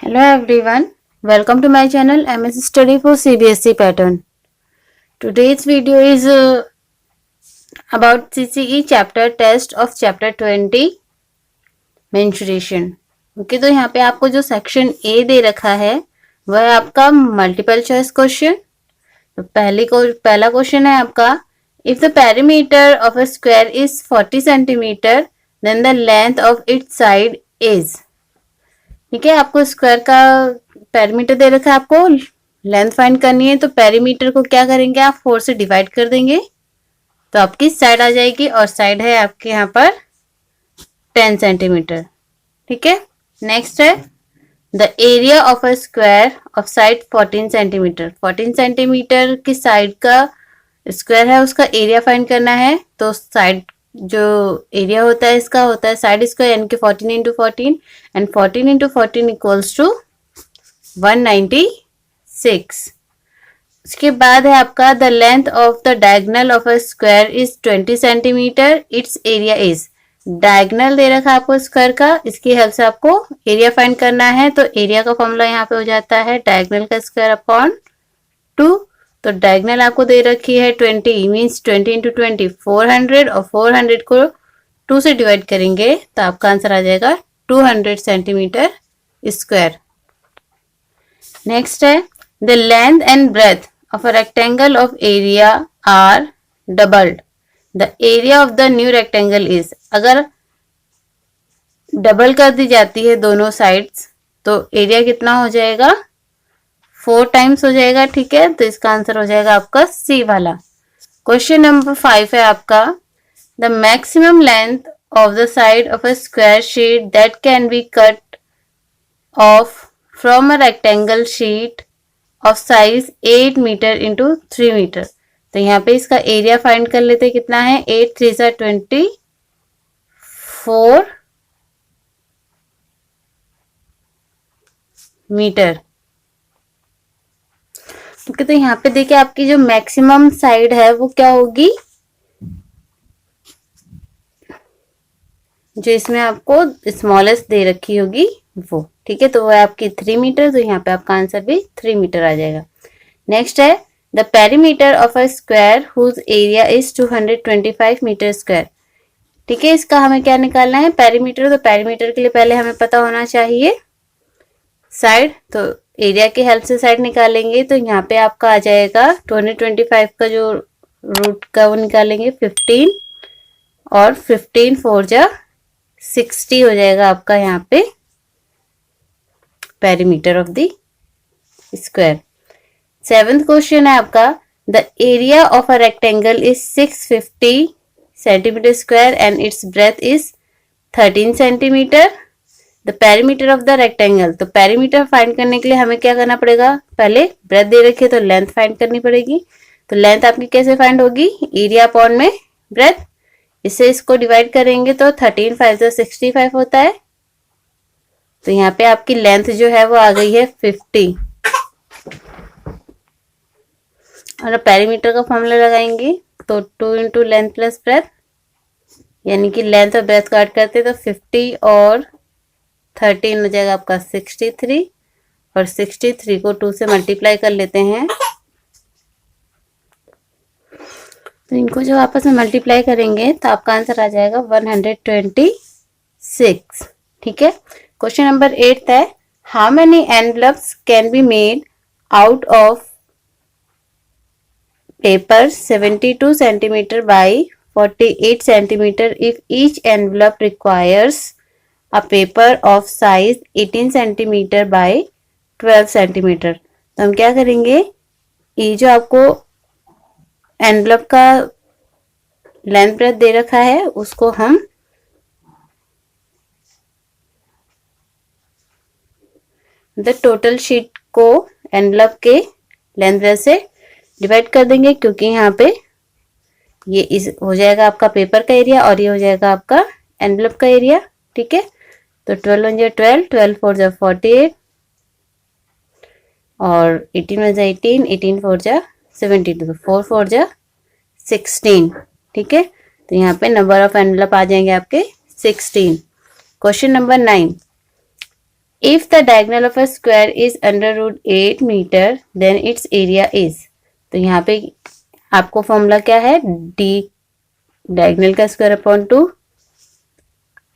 Hello everyone, welcome to my channel MS Study for CBSE Pattern. Today's video is about CCE chapter test of chapter 20 mensuration. Okay, तो यहाँ पे आपको जो section A दे रखा है वह है आपका मल्टीपल चॉइस क्वेश्चन। तो पहला क्वेश्चन है आपका, if the perimeter of a square is 40 centimetre then the length of its side is. ठीक है, आपको स्क्वायर का पेरीमीटर दे रखा है, आपको लेंथ फाइंड करनी है। तो पेरीमीटर को क्या करेंगे, आप 4 से डिवाइड कर देंगे तो आपकी साइड आ जाएगी, और साइड है आपके यहाँ पर 10 सेंटीमीटर। ठीक है, नेक्स्ट है the area of a square of side 14 centimetre. 14 centimetre की साइड का स्क्वायर है, उसका एरिया फाइंड करना है। तो साइड जो एरिया होता है इसका होता है साइड स्क्वायर, यानी कि 14 into 14, and 14 into 14 equals to 196। उसके बाद है आपका the length of the diagonal of a square is 20 centimetre, it's area is. Diagonal दे रखा है आपको स्क्वायर का, इसकी हेल्प से आपको एरिया फाइंड करना है। तो एरिया का फॉर्मूला यहाँ पे हो जाता है डायगोनल का स्क्वायर अपॉन 2। तो डायगोनल आपको दे रखी है 20, मीन्स 20 इंटू 20 400, और 400 को 2 से डिवाइड करेंगे तो आपका आंसर आ जाएगा 200 सेंटीमीटर स्क्वायर। नेक्स्ट है the length and breadth of a rectangle of area are doubled, the area of the new rectangle is. अगर डबल कर दी जाती है दोनों साइड्स तो एरिया कितना हो जाएगा, 4 टाइम्स हो जाएगा। ठीक है, तो इसका आंसर हो जाएगा आपका सी वाला। क्वेश्चन नंबर 5 है आपका, the maximum length of the side of a square sheet that can be cut off from a rectangle sheet of size 8 metre into 3 metre. तो यहाँ पे इसका एरिया फाइंड कर लेते हैं, कितना है 8 3 सा 24 मीटर। ओके, तो यहाँ पे देखिए आपकी जो मैक्सिमम साइड है वो क्या होगी, जो इसमें आपको स्मॉलेस्ट दे रखी होगी वो। ठीक है, तो वो है आपकी 3 मीटर, तो यहाँ पे आपका आंसर भी 3 मीटर आ जाएगा। नेक्स्ट है the perimeter of a square whose area is 225 metre square. ठीक है, इसका हमें क्या निकालना है, पेरीमीटर। तो पेरीमीटर के लिए पहले हमें पता होना चाहिए साइड, तो एरिया की हेल्प से साइड निकालेंगे। तो यहाँ पे आपका आ जाएगा 225 का जो रूट का वो निकालेंगे 15, और 15 4 जा 60 हो जाएगा आपका यहाँ पे perimeter of the square. 7th question है आपका, the area of a rectangle is 650 centimetre square and it's breath is 13 centimetre, the perimeter of the rectangle. तो पेरीमीटर फाइंड करने के लिए हमें क्या करना पड़ेगा, पहले ब्रेथ दे रखी है तो लेंथ फाइंड करनी पड़ेगी। तो लेंथ आपकी कैसे फाइंड होगी, एरिया अपॉन में ब्रेथ, इससे इसको डिवाइड करेंगे तो 13 5 से 65 होता है। तो यहाँ पे आपकी लेंथ जो है वो आ गई है 50, और पेरीमीटर का फॉर्मूला लगाएंगे तो 2 इंटू लेंथ प्लस ब्रेथ, यानी कि लेंथ और ब्रेथ काट करते तो 50 और 13 हो जाएगा आपका 63, और 63 को 2 से मल्टीप्लाई कर लेते हैं तो इनको जब आपस में मल्टीप्लाई करेंगे तो आपका आंसर आ जाएगा 126। ठीक है, क्वेश्चन नंबर 8 है, how many envelopes can be made out of paper 72 centimetre by 48 centimetre if each envelope requires a paper of size 18 centimetre by 12 centimetre. तो हम क्या करेंगे, ये जो आपको एनवलप का लेंथ ब्रेथ दे रखा है उसको हम द टोटल शीट को एनवलप के लेंथ ब्रेथ से डिवाइड कर देंगे, क्योंकि यहाँ पे ये इस हो जाएगा आपका पेपर का एरिया और ये हो जाएगा आपका एनवलप का एरिया। ठीक है, तो 12 1 12, 12 4 जा 48, और 18 1 18, 18 4 जा 72, तो 4 4 जा 16। ठीक है, तो यहाँ पे नंबर ऑफ एनवलप आ जाएंगे आपके 16। Question number 9, if the diagonal of a square is under root 8 metre then its area is, तो यहाँ पे आपको फॉर्मूला क्या है, डी डायगोनल का स्क्वायर अपॉन 2,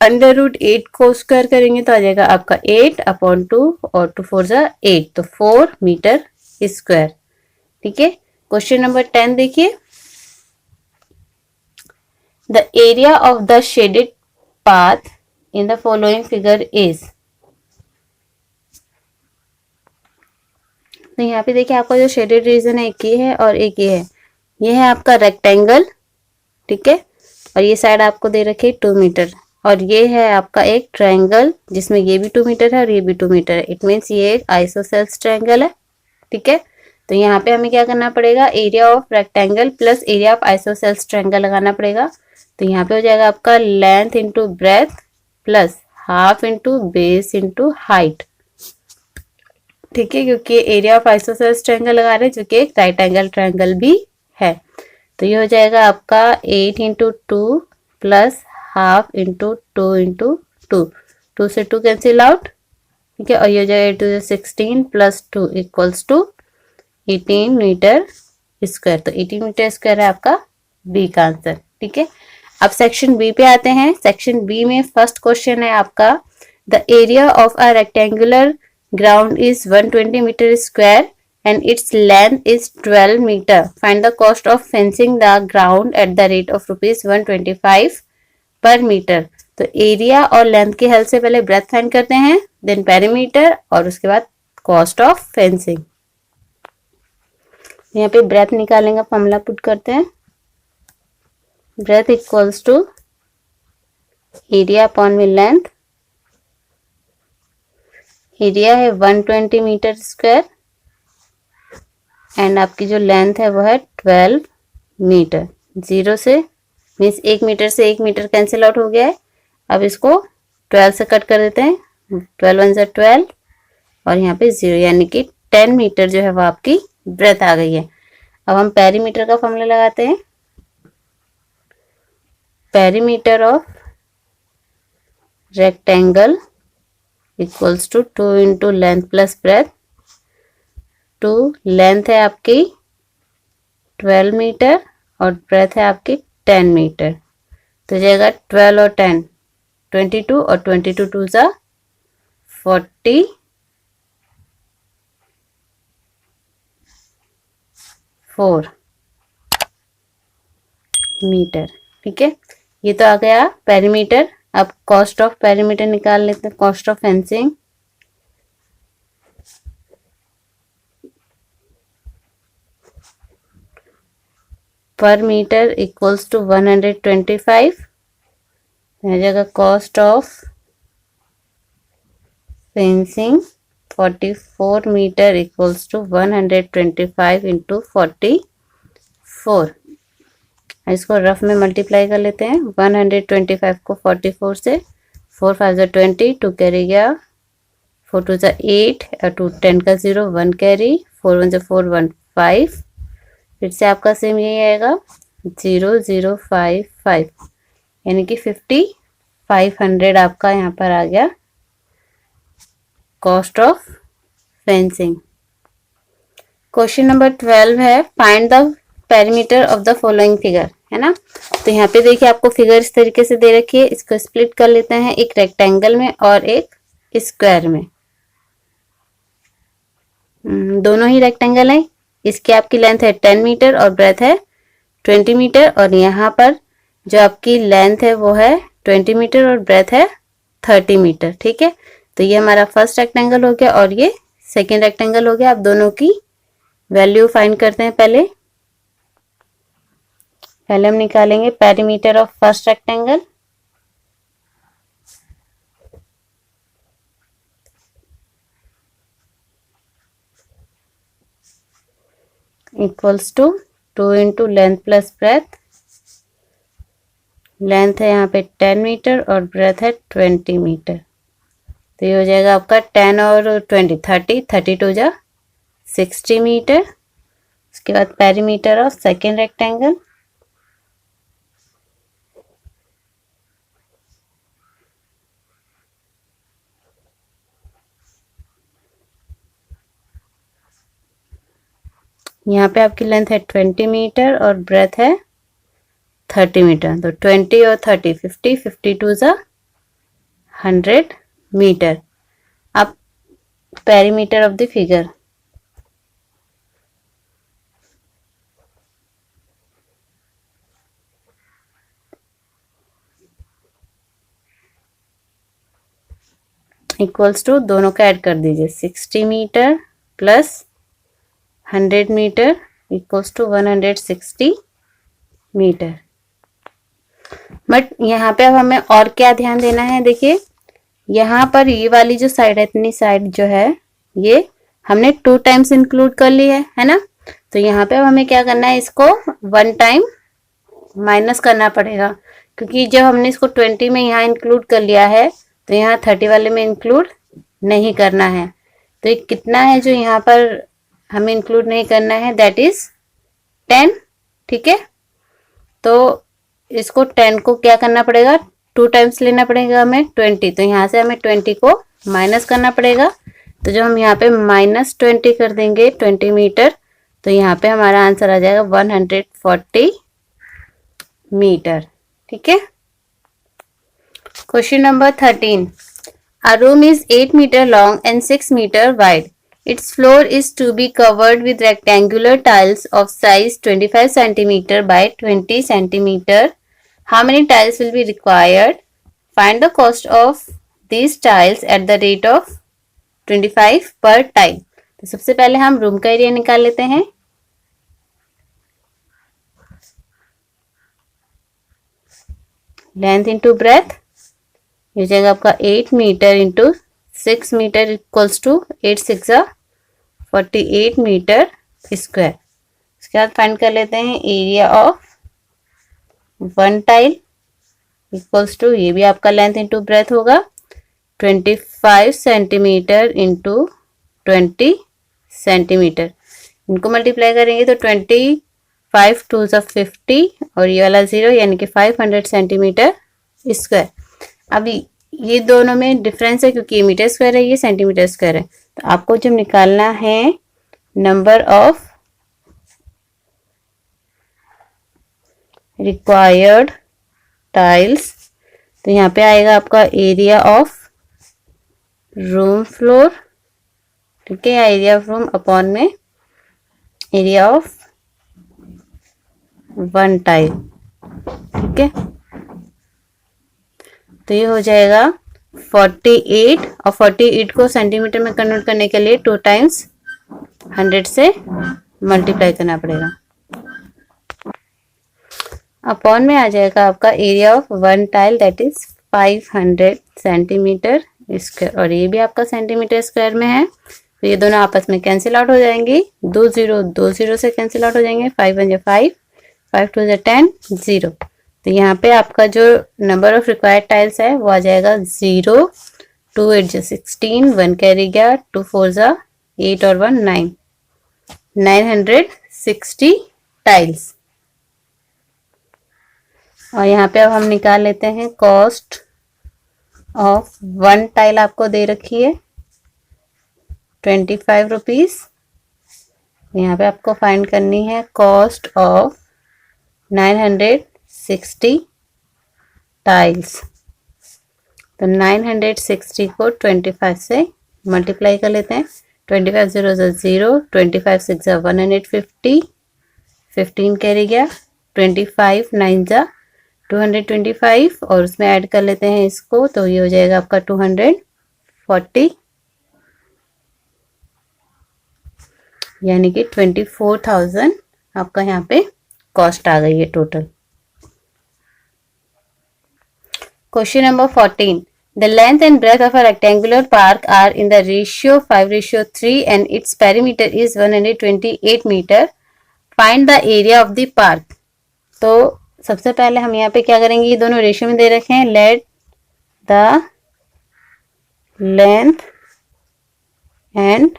अंडर रूट 8 को स्क्वायर करेंगे तो आ जाएगा आपका 8 अपॉन 2 और 2 4 जा 8, तो 4 मीटर स्क्वायर। ठीक है, क्वेश्चन नंबर 10 देखिए, the area of the shaded path in the following figure is, तो यहाँ पे देखिए आपका जो शेडेड रीजन है एक ये है और एक ये है, ये है आपका रेक्टेंगल, ठीक है, और ये साइड आपको दे रखी है 2 मीटर, और ये है आपका एक ट्रायंगल जिसमें ये भी 2 मीटर है और ये भी 2 मीटर है, इट मीन्स ये एक आइसोसेल्स ट्रायंगल है। ठीक है, तो यहाँ पे हमें क्या करना पड़ेगा, area of rectangle plus area of isosceles triangle लगाना पड़ेगा। तो यहाँ पे हो जाएगा आपका length into breath plus half into base into height. ठीक है, क्योंकि एरिया ऑफ आइसोसेल्स ट्रायंगल लगा रहे हैं जो कि एक राइट एंगल ट्रायंगल भी है। तो ये हो जाएगा आपका 8 into 2 plus half into 2 into 2, 2 से 2 कैंसिल आउट। ठीक है, और ये हो जाएगा 8 16 plus 2 equals to 18 metre square. तो 18 मीटर स्क्वायर है आपका बी का आंसर। ठीक है, अब सेक्शन बी पे आते हैं। सेक्शन बी में फर्स्ट क्वेश्चन है आपका, the area of a rectangular ground is 120 metre square and its length is 12 meter. Find the cost of fencing the ground at the rate of rupees 125 per meter. तो area और length के help से पहले breath find करते हैं, then perimeter और उसके बाद कॉस्ट ऑफ फेंसिंग। यहाँ पे ब्रेथ निकालेंगे, फॉर्मूला पुट करते हैं, breadth equals to area upon में लेंथ, एरिया है 120 मीटर स्क्वायर एंड आपकी जो लेंथ है वो है 12 मीटर। 0 से मीन्स 1 मीटर से 1 मीटर कैंसिल आउट हो गया है। अब इसको 12 से कट कर देते हैं, 12 1 से 12 और यहाँ पे 0 यानी कि 10 मीटर जो है वो आपकी ब्रेथ आ गई है। अब हम पेरीमीटर का फॉर्मूला लगाते हैं, perimeter of rectangle equals to 2 into length plus breadth. 2 length है आपकी 12 मीटर और ब्रेथ है आपकी 10 मीटर, तो जाएगा 12 और 10 22 और 22 2 जा 44 मीटर। ठीक है, ये तो आ गया पेरीमीटर। अब कॉस्ट ऑफ पेरीमीटर निकाल लेते हैं, cost of fencing. Per metre equals to 125, हो जाएगा cost of fencing 44 metre equals to 125 into 44। इसको रफ में मल्टीप्लाई कर लेते हैं, 125 को 44 से, 4 5 20, 2 कैरी गया, 4 2 8 और 2 10 का 0 1 कैरी, 4 1 4 1 5, फिर से आपका सेम यही आएगा 0 0 5 5, यानी कि 5500 आपका यहाँ पर आ गया cost of fencing. Question number 12 है, find the perimeter of the following figure, है ना। तो यहाँ पे देखिए आपको फिगर इस तरीके से दे रखी है, इसको स्प्लिट कर लेते हैं, एक रेक्टेंगल में और एक स्क्वायर में। दोनों ही रेक्टेंगल है, इसकी आपकी लेंथ है 10 मीटर और ब्रेथ है 20 मीटर, और यहाँ पर जो आपकी लेंथ है वो है 20 मीटर और ब्रेथ है 30 मीटर। ठीक है, तो ये हमारा फर्स्ट रेक्टेंगल हो गया और ये सेकेंड रेक्टेंगल हो गया। अब दोनों की वैल्यू फाइंड करते हैं। पहले हम निकालेंगे perimeter of first rectangle, equals to 2 into length plus breadth. Length है यहाँ पे 10 मीटर और ब्रेथ है 20 मीटर, तो ये हो जाएगा आपका 10 और 20 30, 32 जा 60 मीटर। उसके बाद पेरीमीटर ऑफ सेकेंड रेक्टेंगल, यहाँ पे आपकी लेंथ है 20 मीटर और ब्रेथ है 30 मीटर। तो 20 और 30 50, 52 ज़ा 100 मीटर। अब perimeter of the figure, equals to दोनों का ऐड कर दीजिए, 60 metre plus 100 metre equals to 160 metre. But यहाँ पे अब हमें और क्या ध्यान देना है, देखिए यहाँ पर ये वाली जो साइड है, इतनी साइड जो है ये हमने 2 टाइम्स इंक्लूड कर ली है ना। तो यहाँ पे अब हमें क्या करना है, इसको 1 टाइम माइनस करना पड़ेगा, क्योंकि जब हमने इसको 20 में यहाँ इंक्लूड कर लिया है तो यहाँ 30 वाले में इंक्लूड नहीं करना है। तो ये कितना है जो यहाँ पर हमें इंक्लूड नहीं करना है, दैट इज 10। ठीक है, तो इसको 10 को क्या करना पड़ेगा, 2 टाइम्स लेना पड़ेगा हमें 20। तो यहाँ से हमें 20 को माइनस करना पड़ेगा। तो जब हम यहाँ पे -20 कर देंगे 20 मीटर, तो यहाँ पे हमारा आंसर आ जाएगा 140 मीटर। ठीक है, question number 13। A room is 8 meter long and 6 meter wide. Its floor is to be covered with rectangular tiles of size 25 centimeter by 20 centimeter. How many tiles will be required? Find the cost of these tiles at the rate of 25 per tile. तो सबसे पहले हम room का area निकाल लेते हैं। Length into breadth, ये हो जाएगा आपका 8 metre into 6 metre equals to 8 6 48 metre square. इसके बाद फाइंड कर लेते हैं area of 1 tile equals to, ये भी आपका लेंथ इंटू ब्रेथ होगा 25 सेंटीमीटर इंटू 20 सेंटीमीटर। इनको मल्टीप्लाई करेंगे तो 25 2 50 और ये वाला 0 यानी कि 500 सेंटीमीटर स्क्वायर। अभी ये दोनों में डिफरेंस है क्योंकि ये मीटर स्क्वायर है, ये सेंटीमीटर स्क्वायर है। तो आपको जब निकालना है नंबर ऑफ रिक्वायर्ड टाइल्स, तो यहाँ पे आएगा आपका एरिया ऑफ रूम फ्लोर, ठीक है, या एरिया ऑफ रूम अपॉन में एरिया ऑफ 1 टाइल। ठीक है, तो ये हो जाएगा 48 और 48 को सेंटीमीटर में कन्वर्ट करने के लिए 2 टाइम्स 100 से मल्टीप्लाई करना पड़ेगा। अपॉन में आ जाएगा आपका area of 1 tile that is 500 centimetre square, और ये भी आपका सेंटीमीटर स्क्वायर में है। तो ये दोनों आपस में कैंसिल आउट हो जाएंगी, 2 0 से कैंसिल आउट हो जाएंगे, 5 1 5 5 2 10 0। तो यहाँ पे आपका जो नंबर ऑफ रिक्वायर्ड टाइल्स है वो आ जाएगा 0, 2 8 16, 1 कैरी गया, 2 4 8 और 1 9, 960 टाइल्स। और यहाँ पे अब हम निकाल लेते हैं कॉस्ट ऑफ 1 टाइल, आपको दे रखी है 25 रुपीज। यहाँ पे आपको फाइंड करनी है कॉस्ट ऑफ 960 टाइल्स। तो 960 को 25 से मल्टीप्लाई कर लेते हैं, 25 0 0, 25 6 150, 15 कैरी गया, 25 9 225 और उसमें ऐड कर लेते हैं इसको, तो ये हो जाएगा आपका 240, यानी कि 24,000 आपका यहाँ पे कॉस्ट आ गई है total. Question number 14। The length and breadth of a rectangular park are in the ratio 5:3 and its perimeter is 128 meter. Find the area of the park. तो सबसे पहले हम यहाँ पे क्या करेंगे, ये दोनों रेशियो में दे रखे हैं, let the length and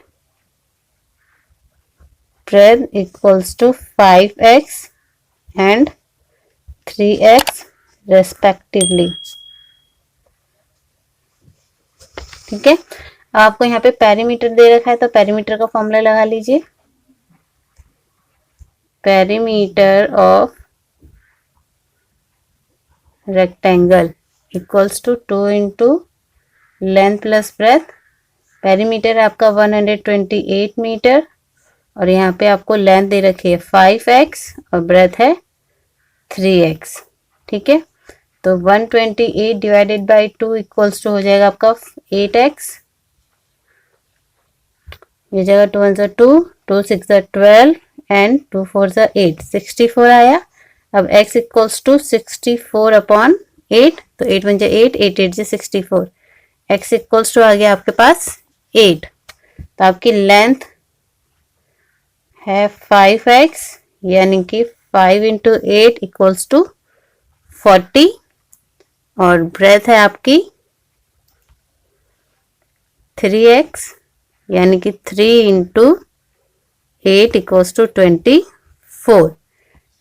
breadth equals to 5x and 3x respectively। ठीक है, आपको यहाँ पे पेरीमीटर दे रखा है तो पेरीमीटर का फॉर्मूला लगा लीजिए। Perimeter of rectangle equals to 2 into length plus breadth. Perimeter आपका 128 मीटर और यहाँ पे आपको लेंथ दे रखी है 5x और ब्रेथ है 3x। ठीक है, तो 128 डिवाइडेड बाई 2 इक्वल्स टू हो जाएगा आपका 8x। ये जगह 2 1 2, 2 6 12 एंड 2 4 8, 64 आया। अब x इक्वल्स टू 64 अपॉन 8, तो 8 1 8, 8 8 64, x इक्वल्स टू आ गया आपके पास 8। तो आपकी लेंथ है 5x यानी कि 5 इंटू 8 इक्वल्स टू 40 और ब्रेथ है आपकी 3x यानी कि 3 इंटू 8 इक्वल्स टू 24।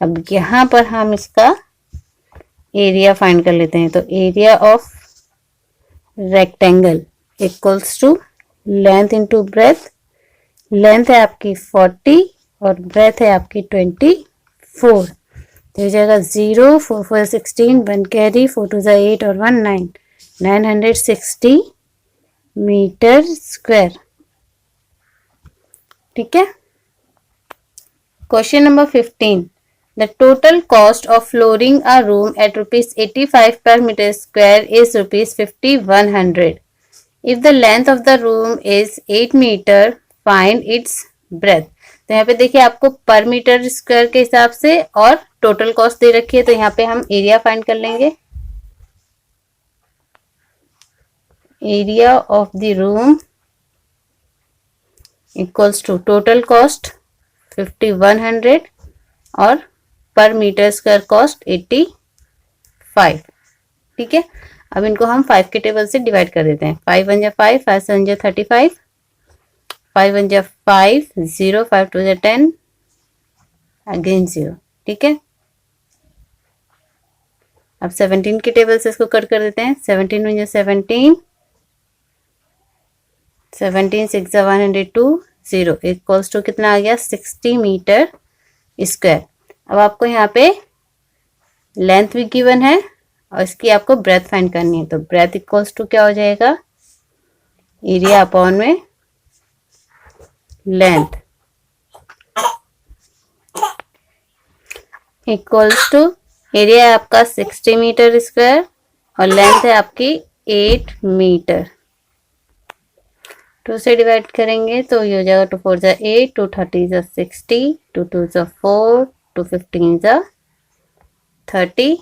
अब यहां पर हम इसका एरिया फाइंड कर लेते हैं। तो area of rectangle equals to length into breadth. Length है आपकी 40 और ब्रेथ है आपकी 24। तो ये जाएगा 0 4 4 16, 1 कैरी, 4 2 8 और 1 9, 960 मीटर स्क्वायर। ठीक है, question number 15। The total cost of flooring a room at rupees 85 per meter square is rupees 5100. If the length of the room is 8 meter, find its breadth. तो यहाँ पे देखिए आपको पर मीटर स्क्वायर के हिसाब से और टोटल कॉस्ट दे रखी है, तो यहाँ पे हम एरिया फाइंड कर लेंगे। Area of the room equals to total cost 5100 और पर मीटर स्क्वायर कॉस्ट 85। ठीक है, अब इनको हम 5 के टेबल से डिवाइड कर देते हैं। 5 1 5, 5 7 35, 5 1 5, 0 5 2 10, अगेन 0। ठीक है, अब 17 के टेबल से इसको कट कर देते हैं। 17 1 17, 17 6 102, 0 इक्वल्स टू कितना आ गया 60 मीटर स्क्वायर। अब आपको यहाँ पे लेंथ भी गिवन है और इसकी आपको ब्रेथ फाइंड करनी है। तो ब्रेथ इक्वल्स टू क्या हो जाएगा, एरिया अपॉन में लेंथ इक्वल्स टू एरिया है आपका 60 मीटर स्क्वायर और लेंथ है आपकी 8 मीटर। 2 से डिवाइड करेंगे तो ये हो जाएगा 2 4 8, 2 30 60, 2 2 4, 2 15 30,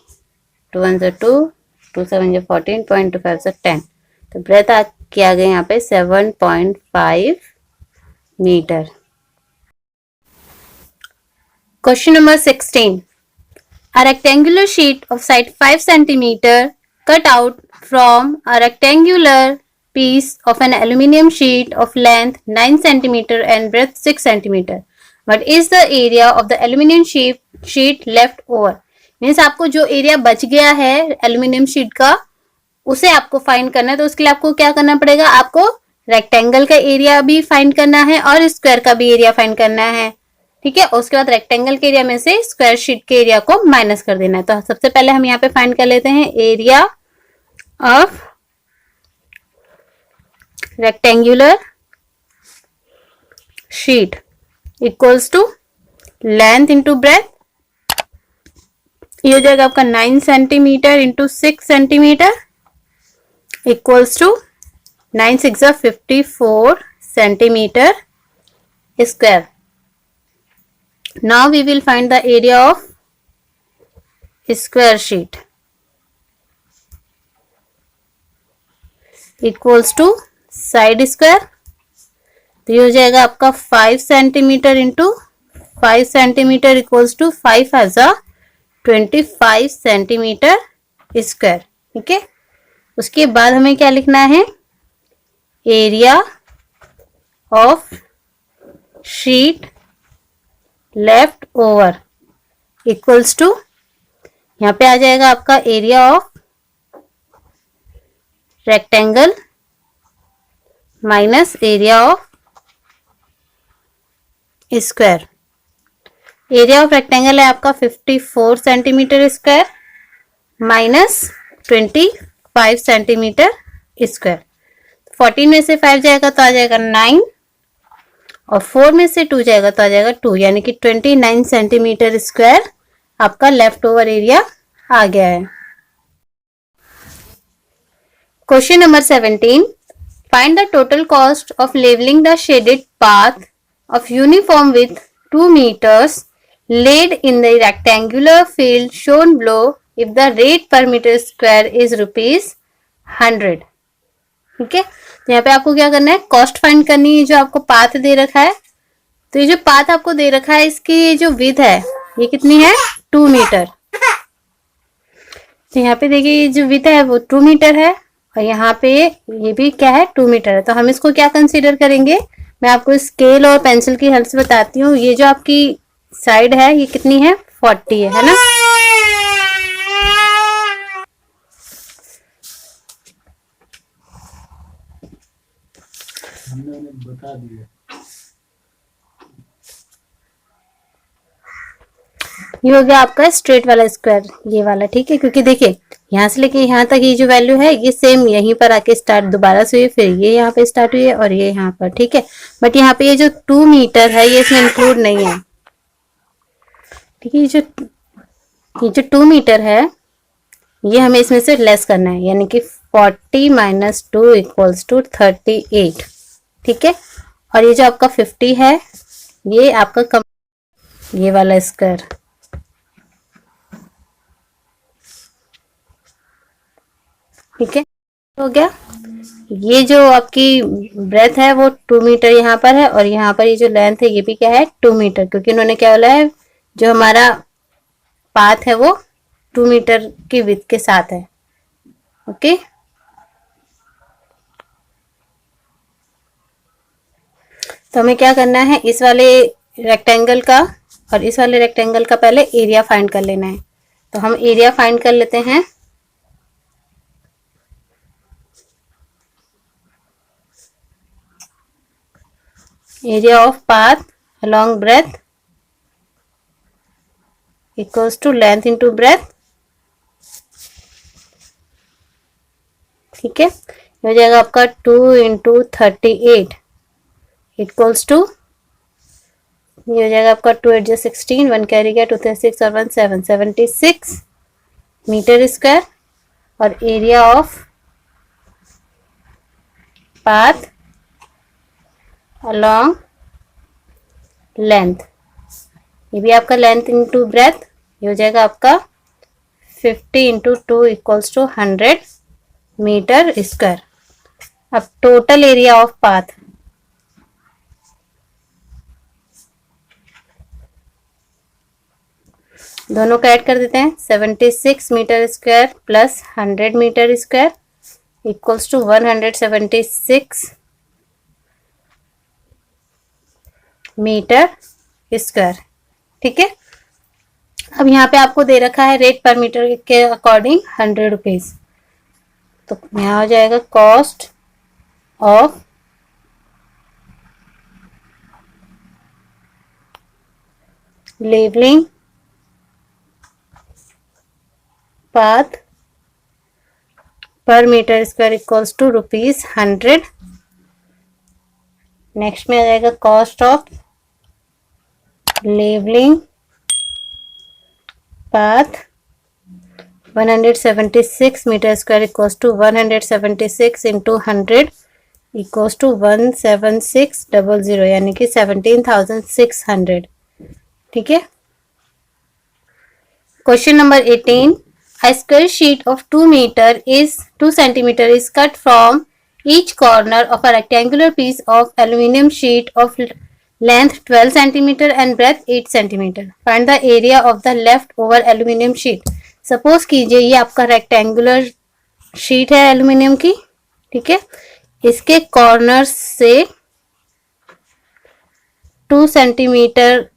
2 1 2, 2 7 14, 0.25 10। तो ब्रेथ किया गया यहाँ पे 7.5 metre. Question number 16। A rectangular sheet of side 5 centimeter cut out from a rectangular piece of an aluminium sheet of length 9 centimeter and breadth 6 centimeter. What is the area of the aluminium sheet left over? Means आपको जो area बच गया है aluminium sheet का उसे आपको find करना है। तो उसके लिए आपको क्या करना पड़ेगा, आपको रेक्टेंगल का एरिया भी फाइंड करना है और स्क्वायर का भी एरिया फाइंड करना है। ठीक है, उसके बाद रेक्टेंगल के एरिया में से स्क्वायर शीट के एरिया को माइनस कर देना है। तो सबसे पहले हम यहाँ पे फाइंड कर लेते हैं area of rectangular sheet equals to length into breadth. ये हो जाएगा आपका 9 centimetre into 6 centimetre equals to 9 6 54 centimetre square. Now we will find the area of square sheet equals to side square। तो ये हो जाएगा आपका 5 centimetre into 5 centimetre equals to 5 has 25 centimetre square. ठीक है, उसके बाद हमें क्या लिखना है, area of sheet left over equals to, यहाँ पे आ जाएगा आपका area of rectangle minus area of square. Area of rectangle है आपका 54 centimetre square minus 25 centimetre square. 14 में से 5 जाएगा तो आ जाएगा 9 और 4 में से 2 जाएगा तो आ जाएगा 2, यानी कि 29 सेंटीमीटर स्क्वायर आपका लेफ्ट ओवर एरिया आ गया है। Question number 17, find the total cost of levelling the shaded path of uniform width 2 meters laid in the rectangular field shown below if the rate per meter square is ₹100। ठीक है, तो यहाँ पे आपको क्या करना है, कॉस्ट फाइंड करनी है। जो आपको पाथ दे रखा है, तो ये जो पाथ आपको दे रखा है इसकी जो विड्थ है ये कितनी है, 2 मीटर। तो यहाँ पे देखिए ये जो विड्थ है वो 2 मीटर है और यहाँ पे ये भी क्या है, 2 मीटर है। तो हम इसको क्या कंसीडर करेंगे, मैं आपको स्केल और पेंसिल की हेल्प से बताती हूँ। ये जो आपकी साइड है ये कितनी है, 40 है ना। हमने बता दिया। ये हो गया आपका स्ट्रेट वाला स्क्वायर, ये वाला, ठीक है। क्योंकि देखिए यहाँ से लेके यहाँ तक ये जो वैल्यू है ये सेम यहीं पर आके स्टार्ट दोबारा से हुई, फिर ये यहाँ पे स्टार्ट हुई है और ये यहाँ पर, ठीक है। बट यहाँ पे ये जो 2 मीटर है ये इसमें इंक्लूड नहीं है, ठीक है। ये जो 2 मीटर है ये हमें इसमें से लेस करना है, यानी कि 40 माइनस 2 इक्वल्स टू 38, ठीक है। और ये जो आपका 50 है ये आपका ये वाला स्क्वायर, ठीक है, हो गया। ये जो आपकी ब्रेथ है वो 2 मीटर यहाँ पर है और यहाँ पर ये जो लेंथ है ये भी क्या है, 2 मीटर, क्योंकि इन्होंने क्या बोला है, जो हमारा पाथ है वो 2 मीटर की विड्थ के साथ है, ओके। तो हमें क्या करना है, इस वाले रेक्टेंगल का और इस वाले रेक्टेंगल का पहले एरिया फाइंड कर लेना है। तो हम एरिया फाइंड कर लेते हैं। Area of path along breadth equals to length into breadth, ठीक है। हो जाएगा आपका 2 into 38 इक्वल्स टू, ये हो जाएगा आपका 2 8 16, 1 कैरी गया, 2 6 और 1 7, 76 मीटर स्क्वायर। और area of path along length, ये भी आपका लेंथ इंटू ब्रेथ, ये हो जाएगा आपका 50 into 2 equals to 100 metre square. अब टोटल एरिया ऑफ पाथ, दोनों को ऐड कर देते हैं, 76 metre square plus 100 metre square equals to 176 metre square, ठीक है। अब यहाँ पे आपको दे रखा है रेट पर मीटर के अकॉर्डिंग 100 रुपीज। तो यहाँ हो जाएगा cost of levelling path per metre square equals to ₹100। Next में आ जाएगा cost of levelling path 176 metre square equals to 176 into 100 equals to 17600, यानी कि 17,600, ठीक है। Question number 18, a square sheet of 2 centimeter is cut from each corner of a rectangular piece of aluminum sheet of length 12 centimeter and breadth 8 centimeter. Find the area of the left over aluminum sheet. Suppose कीजिए ये आपका rectangular sheet है aluminium की, ठीक है। इसके corners से 2 centimetre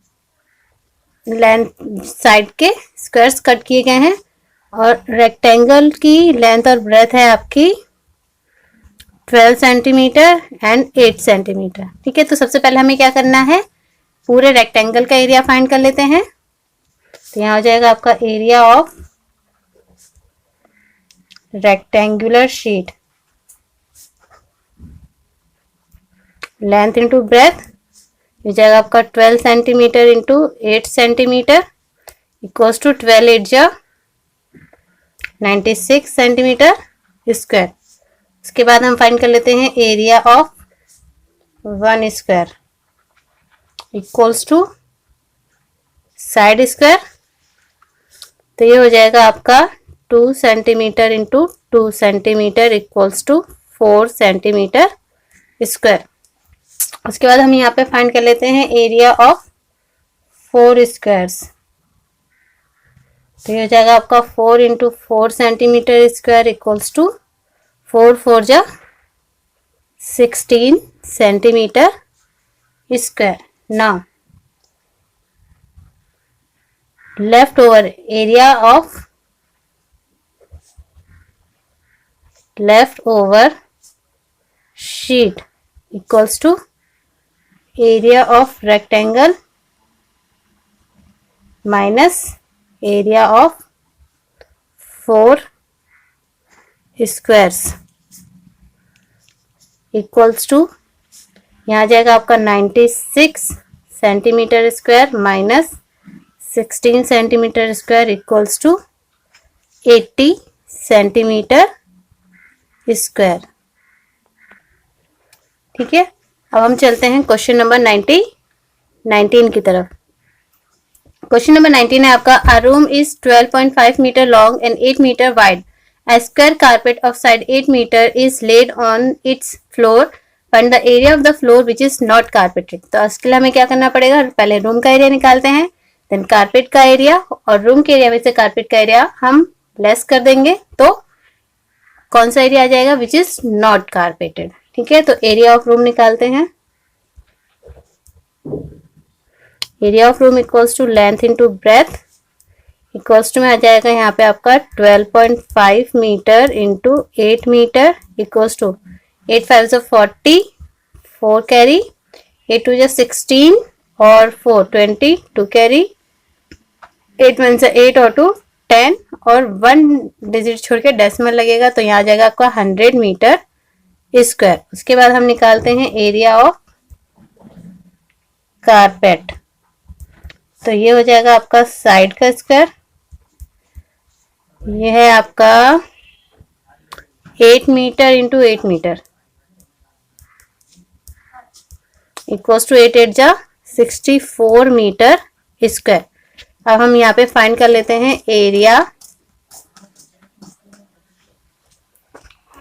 length side के स्क्वायर्स कट किए गए हैं और रेक्टेंगल की लेंथ और ब्रेथ है आपकी 12 सेंटीमीटर एंड 8 सेंटीमीटर, ठीक है। तो सबसे पहले हमें क्या करना है, पूरे रेक्टेंगल का एरिया फाइंड कर लेते हैं। तो यहाँ हो जाएगा आपका area of rectangular sheet, length into breadth हो जाएगा आपका 12 centimetre into 8 centimetre equals to 12 8 जा 96 सेंटीमीटर स्क्वायर। उसके बाद हम फाइंड कर लेते हैं area of 1 square equals to side square. तो ये हो जाएगा आपका 2 centimetre into 2 centimetre equals to 4 centimetre square. उसके बाद हम यहाँ पे फाइंड कर लेते हैं एरिया ऑफ 4 स्क्वायर्स। तो ये हो जाएगा आपका 4 into 4 centimetre square equals to 4 4 जा 16 centimetre square. Now left over area of left over sheet equals to area of rectangle minus area of 4 squares equals to यहाँ आ जाएगा आपका 96 centimetre square minus 16 centimetre square equals to 80 centimetre square. ठीक है, अब हम चलते हैं क्वेश्चन नंबर 19 की तरफ। क्वेश्चन नंबर 19 है आपका, a room is 12.5 metre long and 8 metre wide. A square carpet of side 8 meter is laid on its floor. Find the area of the floor which is not carpeted. तो इसके लिए हमें क्या करना पड़ेगा, पहले रूम का एरिया निकालते हैं, देन कारपेट का एरिया, और रूम के एरिया में से कारपेट का एरिया हम लेस कर देंगे तो कौन सा एरिया आ जाएगा, विच इज नॉट कारपेटेड। ठीक है, तो एरिया ऑफ रूम निकालते हैं। Area of room equals to length into breadth equals to में आ जाएगा यहाँ पे आपका 12.5 metre into 8 metre equals to 8 5 40 4 carry 8 2 16 और 4 20 2 कैरी 8 1 8 और 2 10 और 1 डिजिट छोड़ के डेसिमल लगेगा तो यहाँ आ जाएगा आपका 100 मीटर स्क्वायर। उसके बाद हम निकालते हैं एरिया ऑफ कारपेट। तो ये हो जाएगा आपका साइड का स्क्वायर, ये है आपका 8 metre into 8 metre equals to 8 8 जा 64 मीटर स्क्वायर। अब हम यहाँ पे फाइंड कर लेते हैं area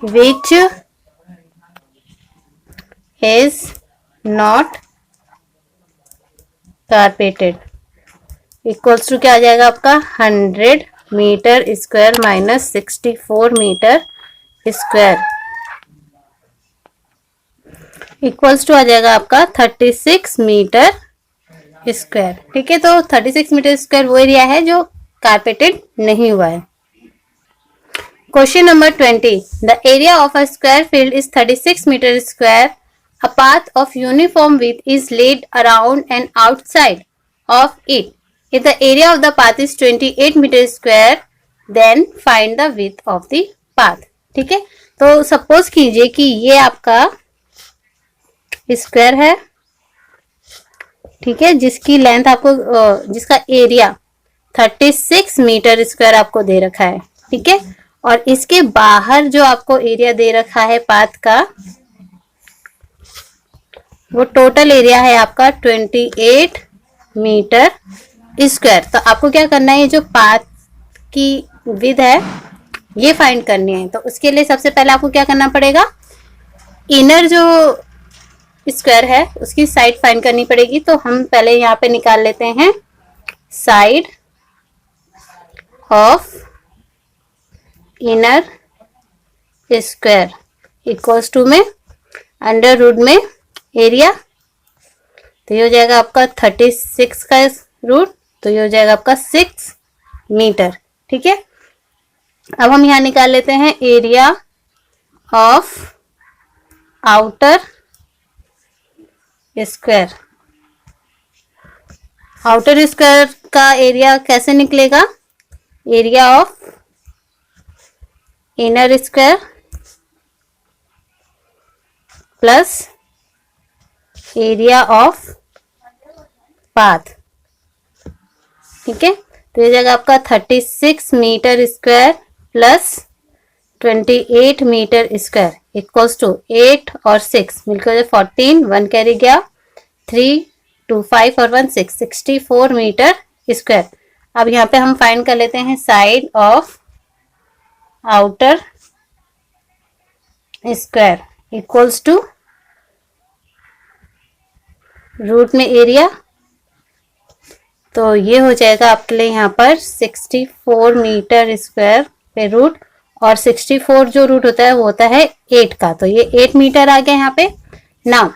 which is not carpeted equals to क्या आ जाएगा आपका 100 metre square minus 64 metre square equals to आ जाएगा आपका 36 मीटर स्क्वायर। ठीक है, तो 36 मीटर स्क्वायर वो एरिया है जो कारपेटेड नहीं हुआ है। Question number 20, the area of a square field is 36 metre square. A path of uniform width is laid around and outside of it. If the area of the path is 28 meter square, then find the width of the path. ठीक है, तो suppose कीजिए कि ये आपका square है, ठीक है, जिसकी लेंथ आपको जिसका एरिया 36 मीटर स्क्वायर आपको दे रखा है। ठीक है, और इसके बाहर जो आपको एरिया दे रखा है पाथ का, वो टोटल एरिया है आपका 28 मीटर स्क्वायर। तो आपको क्या करना है, ये जो पाथ की विड्थ है ये फाइंड करनी है। तो उसके लिए सबसे पहले आपको क्या करना पड़ेगा, इनर जो स्क्वायर है उसकी साइड फाइंड करनी पड़ेगी। तो हम पहले यहाँ पे निकाल लेते हैं side of inner square equals to में अंडर रूट में एरिया। तो ये हो जाएगा आपका 36 का रूट, तो ये हो जाएगा आपका 6 मीटर। ठीक है, अब हम यहाँ निकाल लेते हैं area of outer square outer square का एरिया कैसे निकलेगा? Area of inner square plus area of path. ठीक है, तो ये जाएगा आपका 36 metre square plus 28 metre square equals to 8 और 6 मिलकर 14, 1 कैरी गया, 3 2 5 और 1 6, 64 मीटर स्क्वायर। अब यहाँ पे हम फाइंड कर लेते हैं side of outer square equals to root में एरिया, तो ये हो जाएगा आपके लिए यहाँ पर 64 मीटर स्क्वायर पे रूट, और 64 जो रूट होता है वो होता है 8 का, तो ये 8 मीटर आ गया यहाँ पे। Now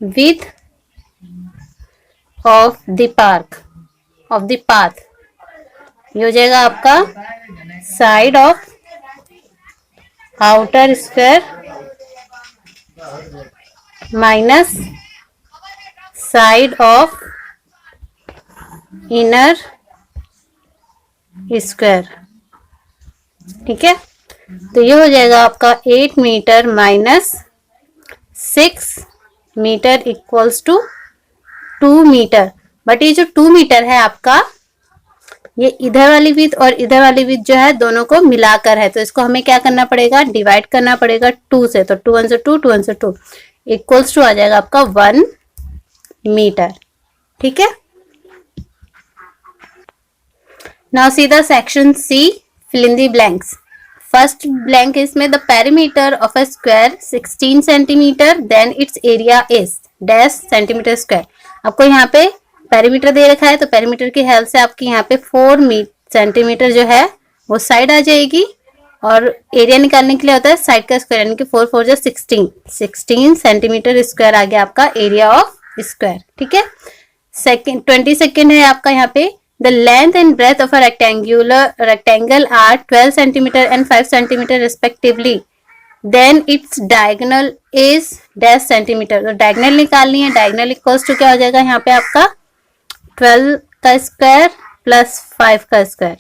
width of the path ये हो जाएगा आपका side of outer square minus side of inner square. ठीक है, तो ये हो जाएगा आपका 8 metre minus 6 metre equals to 2 metre. But ये जो 2 मीटर है आपका, ये इधर वाली विड्थ और इधर वाली विड्थ जो है दोनों को मिलाकर है, तो इसको हमें क्या करना पड़ेगा? डिवाइड करना पड़ेगा 2 से, तो 2 1 से 2, 2 1 से 2 इक्वल्स टू आ जाएगा आपका 1 मीटर। ठीक है, now see the section C, fill in the blanks. First blank is में the perimeter of a square 16 centimeter, then its area is dash centimeter square. आपको यहाँ पे पेरीमीटर दे रखा है, तो पेरीमीटर की हेल्प से आपकी यहाँ पे 4 सेंटीमीटर जो है वो साइड आ जाएगी, और एरिया निकालने के लिए होता है साइड का स्क्वायर, यानी कि 4 4 जो 16 सेंटीमीटर स्क्वायर आ गया आपका एरिया ऑफ स्क्वायर। ठीक है, सेकेंड 20 सेकेंड है आपका यहाँ पे। The length and breadth of a rectangle are 12 centimeter and 5 centimeter respectively. Then its diagonal is dash centimeter. तो diagonal निकालनी है, diagonal equals to क्या हो जाएगा यहाँ पे आपका 12 का स्क्वायर प्लस 5 का स्क्वायर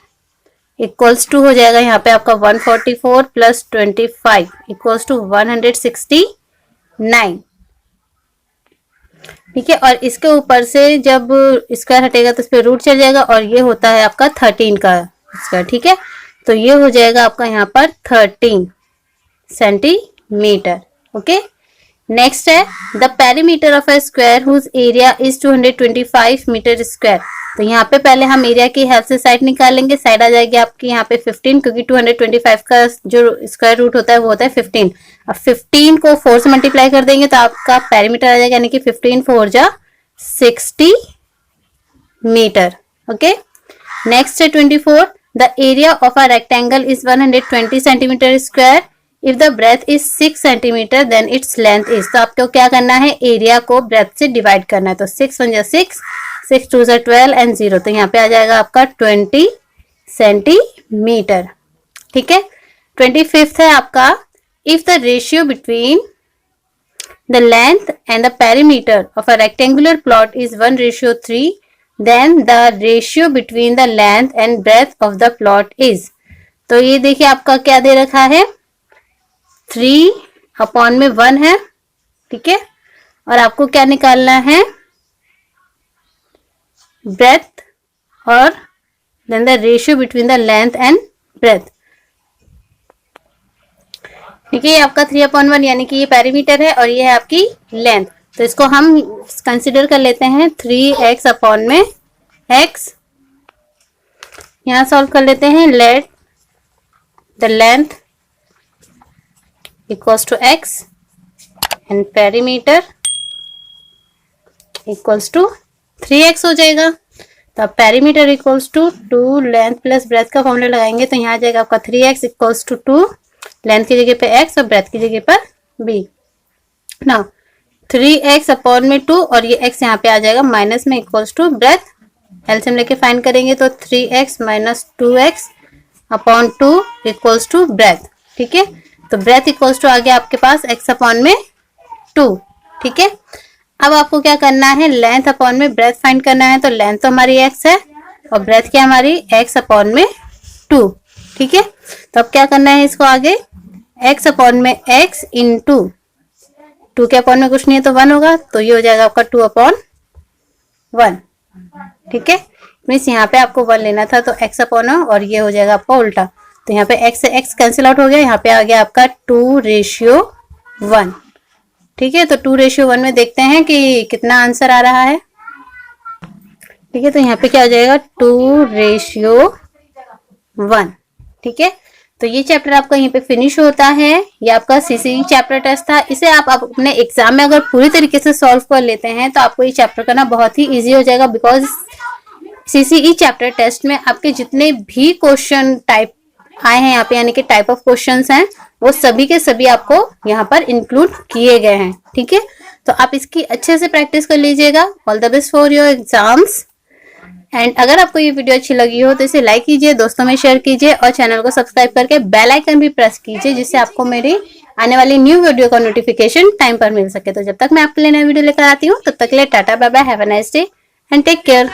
इक्वल्स टू हो जाएगा यहाँ पे आपका 144 प्लस 25 इक्वल्स टू 169। ठीक है, और इसके ऊपर से जब स्क्वायर हटेगा तो इस पे रूट चल जाएगा, और ये होता है आपका 13 का स्क्वायर। ठीक है, तो ये हो जाएगा आपका यहाँ पर 13 सेंटीमीटर। ओके, नेक्स्ट है the perimeter of a square whose area is 225 metre square. तो यहाँ पे पहले हम एरिया की हेल्प से साइड निकालेंगे, साइड आ जाएगी आपकी यहाँ पे 15, क्योंकि 225 का जो स्क्वायर रूट होता है वो होता है 15। अब 15 को 4 से मल्टीप्लाई कर देंगे तो आपका पेरीमीटर आ जाएगा, यानी कि 15 4 जा 60 मीटर। ओके, नेक्स्ट है 24, the area of a rectangle is 120 centimetre square if the breadth is 6 centimetre then its length is. तो आपको क्या करना है? एरिया को ब्रेथ से डिवाइड करना है, तो 6 1 जा 6, 6 2 जा 12 एंड 0, तो यहाँ पे आ जाएगा आपका 20 सेंटीमीटर। ठीक है, 25th है आपका, if the ratio between the length and the perimeter of a rectangular plot is 1:3, then the ratio between the length and breadth of the plot is। तो ये देखिए आपका क्या दे रखा है, 3/1 है। ठीक है, और आपको क्या निकालना है? breadth और then the ratio between the length and breadth। ठीक है, ये आपका 3/1 यानी कि ये पेरीमीटर है और ये है आपकी लेंथ, तो इसको हम कंसिडर कर लेते हैं 3x अपॉन में x। यहां सॉल्व कर लेते हैं, let the length equals to x and perimeter equals to 3x हो जाएगा। तो अब perimeter equals to 2 length plus breadth का फॉर्मूला लगाएंगे, तो यहाँ आ जाएगा आपका 3x इक्वल्स टू 2, लेंथ की जगह पे x और ब्रेथ की जगह पर b। ना 3x अपॉन में 2 और ये x यहाँ पे आ जाएगा माइनस में इक्वल्स टू ब्रेथ, एलसीएम लेके फाइंड करेंगे तो 3x minus 2x upon 2 equals to breadth. ठीक है, तो ब्रेथ इक्वल्स टू आ गया आपके पास x अपॉन में 2। ठीक है, अब आपको क्या करना है, लेंथ अपॉन में ब्रेथ फाइंड करना है। तो लेंथ तो हमारी x है और ब्रेथ क्या हमारी x अपॉन में 2। ठीक है, तो अब क्या करना है इसको आगे, x अपॉन में x इंटू 2 के अपॉन में कुछ नहीं है तो 1 होगा, तो ये हो जाएगा आपका 2 अपॉन 1। ठीक है, मीन्स यहाँ पे आपको 1 लेना था तो x अपॉन और ये हो जाएगा आपका उल्टा, तो यहाँ पे x से x कैंसिल आउट हो गया, यहाँ पे आ गया आपका 2:1। ठीक है, तो 2:1 में देखते हैं कि कितना आंसर आ रहा है। ठीक है, तो यहाँ पे क्या हो जाएगा 2:1। ठीक है, तो ये चैप्टर आपका यहीं पे फिनिश होता है। ये आपका सीसीई चैप्टर टेस्ट था। इसे आप अपने एग्जाम में अगर पूरी तरीके से सॉल्व कर लेते हैं तो आपको ये चैप्टर करना बहुत ही इजी हो जाएगा, बिकॉज सीसीई चैप्टर टेस्ट में आपके जितने भी क्वेश्चन टाइप आए हैं यहाँ पे, यानी कि टाइप ऑफ क्वेश्चंस हैं, वो सभी के सभी आपको यहाँ पर इंक्लूड किए गए हैं। ठीक है, तो आप इसकी अच्छे से प्रैक्टिस कर लीजिएगा। All the best for your exams. And अगर आपको ये वीडियो अच्छी लगी हो तो इसे लाइक कीजिए, दोस्तों में शेयर कीजिए और चैनल को सब्सक्राइब करके बेल आइकन भी प्रेस कीजिए, जिससे आपको मेरी आने वाली न्यू वीडियो का नोटिफिकेशन टाइम पर मिल सके। तो जब तक मैं आपके लिए नई वीडियो लेकर आती हूँ तब तक के लिए tata bye bye, have a nice day and take care.